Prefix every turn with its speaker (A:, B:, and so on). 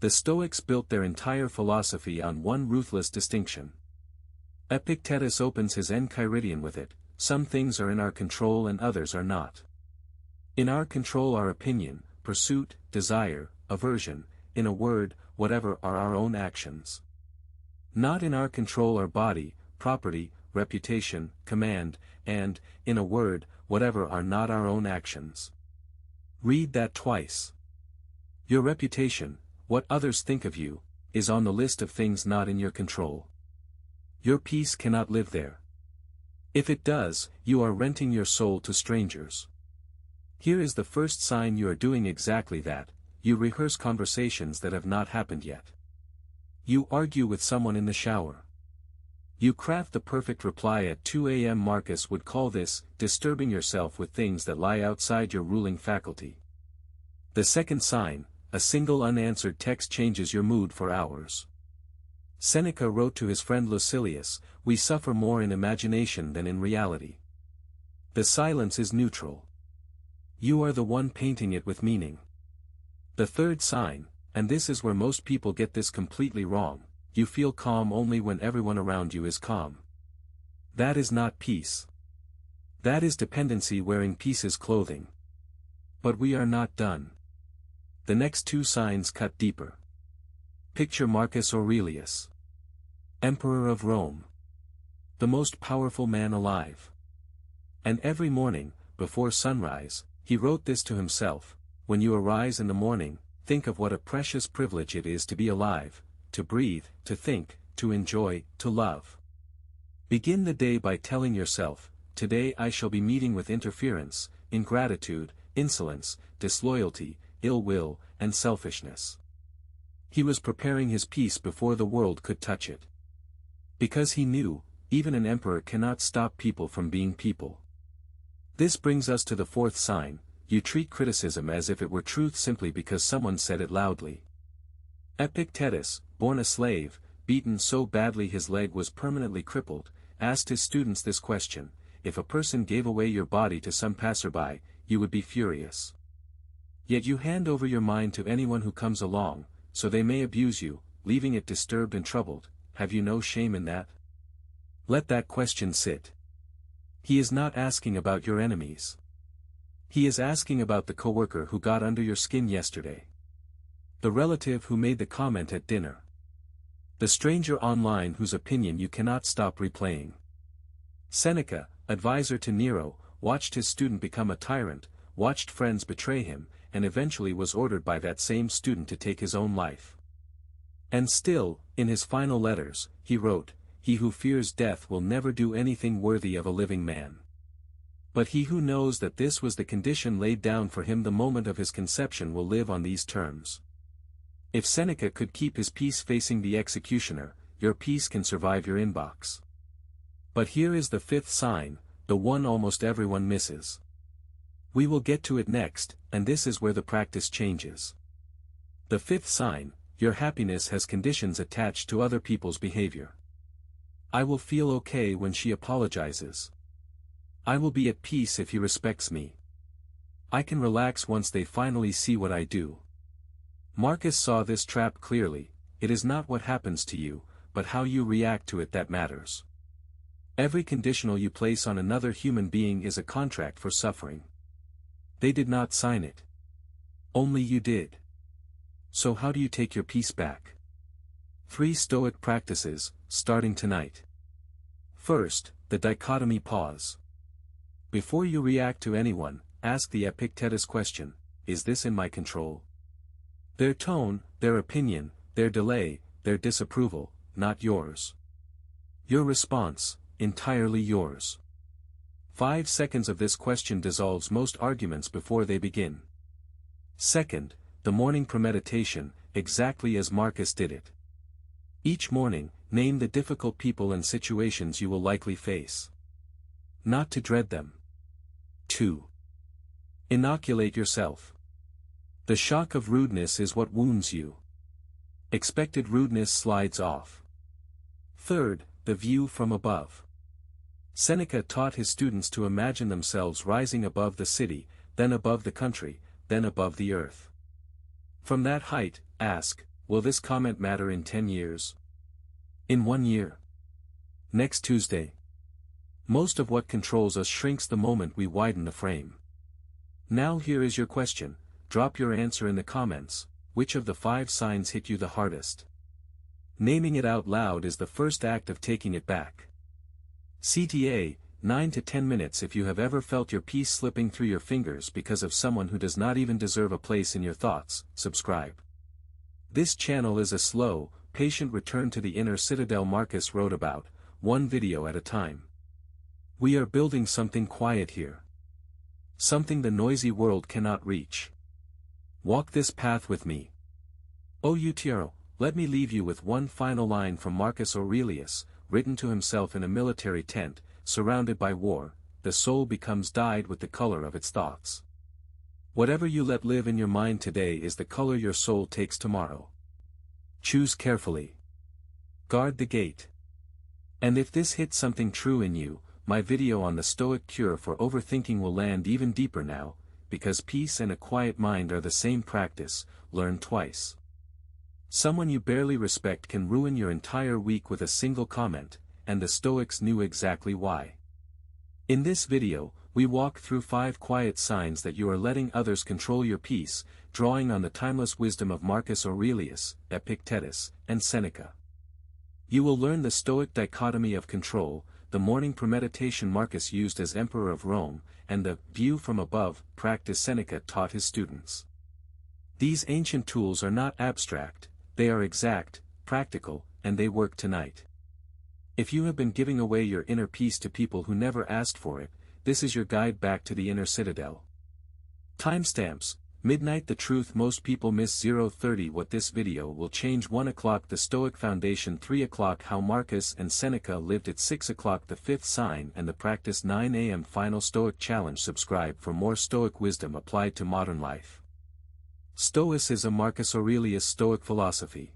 A: The Stoics built their entire philosophy on one ruthless distinction. Epictetus opens his Enchiridion with it: some things are in our control and others are not. In our control are opinion, pursuit, desire, aversion, in a word, whatever are our own actions. Not in our control are body, property, reputation, command, and, in a word, whatever are not our own actions. Read that twice. Your reputation, what others think of you, is on the list of things not in your control. Your peace cannot live there. If it does, you are renting your soul to strangers. Here is the first sign you are doing exactly that: you rehearse conversations that have not happened yet. You argue with someone in the shower. You craft the perfect reply at 2 a.m. Marcus would call this disturbing yourself with things that lie outside your ruling faculty. The second sign: a single unanswered text changes your mood for hours. Seneca wrote to his friend Lucilius, "We suffer more in imagination than in reality." The silence is neutral. You are the one painting it with meaning. The third sign, and this is where most people get this completely wrong: you feel calm only when everyone around you is calm. That is not peace. That is dependency wearing peace's clothing. But we are not done. The next two signs cut deeper. Picture Marcus Aurelius, Emperor of Rome, the most powerful man alive. And every morning, before sunrise, he wrote this to himself: "When you arise in the morning, think of what a precious privilege it is to be alive, to breathe, to think, to enjoy, to love. Begin the day by telling yourself, today I shall be meeting with interference, ingratitude, insolence, disloyalty, ill will, and selfishness." He was preparing his peace before the world could touch it. Because he knew, even an emperor cannot stop people from being people. This brings us to the fourth sign: you treat criticism as if it were truth simply because someone said it loudly. Epictetus, born a slave, beaten so badly his leg was permanently crippled, asked his students this question: if a person gave away your body to some passerby, you would be furious. Yet you hand over your mind to anyone who comes along, so they may abuse you, leaving it disturbed and troubled. Have you no shame in that? Let that question sit. He is not asking about your enemies. He is asking about the coworker who got under your skin yesterday. The relative who made the comment at dinner. The stranger online whose opinion you cannot stop replaying. Seneca, advisor to Nero, watched his student become a tyrant, watched friends betray him, and eventually was ordered by that same student to take his own life. And still, in his final letters, he wrote, "He who fears death will never do anything worthy of a living man. But he who knows that this was the condition laid down for him the moment of his conception will live on these terms." If Seneca could keep his peace facing the executioner, your peace can survive your inbox. But here is the fifth sign, the one almost everyone misses. We will get to it next, and this is where the practice changes. The fifth sign: your happiness has conditions attached to other people's behavior. I will feel okay when she apologizes. I will be at peace if he respects me. I can relax once they finally see what I do. Marcus saw this trap clearly: it is not what happens to you, but how you react to it that matters. Every conditional you place on another human being is a contract for suffering. They did not sign it. Only you did. So how do you take your peace back? 3 Stoic practices, starting tonight. First, the dichotomy pause. Before you react to anyone, ask the Epictetus question: is this in my control? Their tone, their opinion, their delay, their disapproval, not yours. Your response, entirely yours. 5 seconds of this question dissolves most arguments before they begin. Second, the morning premeditation, exactly as Marcus did it. Each morning, name the difficult people and situations you will likely face. Not to dread them. 2. Inoculate yourself. The shock of rudeness is what wounds you. Expected rudeness slides off. Third, the view from above. Seneca taught his students to imagine themselves rising above the city, then above the country, then above the earth. From that height, ask, Will this comment matter in 10 years? In 1 year? Next Tuesday? Most of what controls us shrinks the moment we widen the frame. Now here is your question, drop your answer in the comments. Which of the 5 signs hit you the hardest? Naming it out loud is the first act of taking it back. CTA, 9 to 10 minutes if you have ever felt your peace slipping through your fingers because of someone who does not even deserve a place in your thoughts. Subscribe. This channel is a slow, patient return to the inner citadel Marcus wrote about, one video at a time. We are building something quiet here. Something the noisy world cannot reach. Walk this path with me. O Utero, let me leave you with one final line from Marcus Aurelius, written to himself in a military tent, surrounded by war. The soul becomes dyed with the color of its thoughts. Whatever you let live in your mind today is the color your soul takes tomorrow. Choose carefully. Guard the gate. And if this hit something true in you, my video on the Stoic cure for overthinking will land even deeper now, because peace and a quiet mind are the same practice, learn twice. Someone you barely respect can ruin your entire week with a single comment, and the Stoics knew exactly why. In this video, we walk through 5 quiet signs that you are letting others control your peace, drawing on the timeless wisdom of Marcus Aurelius, Epictetus, and Seneca. You will learn the Stoic dichotomy of control, the morning premeditation Marcus used as Emperor of Rome, and the view from above practice Seneca taught his students. These ancient tools are not abstract, they are exact, practical, and they work tonight. If you have been giving away your inner peace to people who never asked for it, this is your guide back to the inner citadel. Timestamps: midnight. The truth most people miss. 0:30 What this video will change. 1 o'clock The Stoic Foundation. 3 o'clock How Marcus and Seneca lived. At 6 o'clock The 5th sign and the practice. 9 a.m. Final Stoic challenge. Subscribe for more Stoic wisdom applied to modern life. Stoicism. Marcus Aurelius. Stoic philosophy.